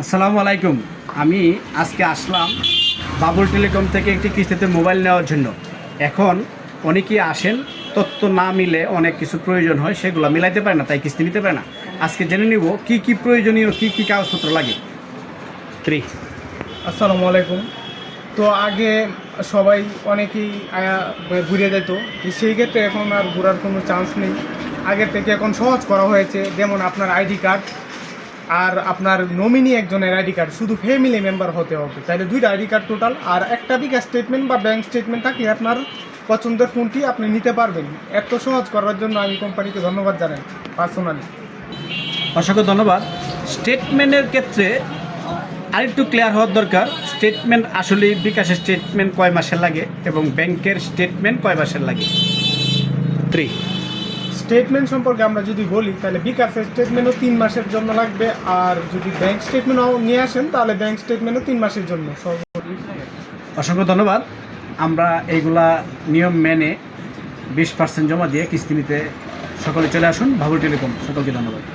আসসালামু আলাইকুম। আমি আজকে আসলাম বাবুল টেলিকম থেকে একটি কিস্তিতে মোবাইল নেওয়ার জন্য। এখন অনেকেই আসেন, তথ্য না মিলে অনেক কিছু প্রয়োজন হয়, সেগুলো মিলাইতে পারে না, তাই কিস্তি নিতে পারে না। আজকে জেনে নিব কি কি প্রয়োজনীয়, কি কি কাগজপত্র লাগে। আসসালামু আলাইকুম। তো আগে সবাই অনেকেই ঘুরে যেত, সেই ক্ষেত্রে এখন আর ঘোরার কোনো চান্স নেই। আগের থেকে এখন সহজ করা হয়েছে, যেমন আপনার আইডি কার্ড আর আপনার নমিনি একজনের আইডি কার্ড, শুধু ফ্যামিলি মেম্বার হতে হবে, তাহলে দুইটা আইডি কার্ড টোটাল, আর একটা বিকাশ স্টেটমেন্ট বা ব্যাংক স্টেটমেন্ট থাকলে আপনার পছন্দের ফোনটি আপনি নিতে পারবেন। এত সহজ করার জন্য আমি কোম্পানিকে ধন্যবাদ জানাই পার্সোনালি। অসংখ্য ধন্যবাদ। স্টেটমেন্টের ক্ষেত্রে আরেকটু ক্লিয়ার হওয়ার দরকার। স্টেটমেন্ট আসলে বিকাশের স্টেটমেন্ট কয় মাসের লাগে এবং ব্যাংকের স্টেটমেন্ট কয় মাসের লাগে। স্টেটমেন্ট সম্পর্কে আমরা যদি বলি, তাহলে বিকাশের স্টেটমেন্টও 3 মাসের জন্য লাগবে, আর যদি ব্যাংক স্টেটমেন্টও নিয়ে আসেন তাহলে ব্যাংক স্টেটমেন্টও 3 মাসের জন্য। অসংখ্য ধন্যবাদ। আমরা এইগুলা নিয়ম মেনে 20% জমা দিয়ে কিস্তি নিতে সকলে চলে আসুন বাবুল টেলিকম। সকলকে ধন্যবাদ।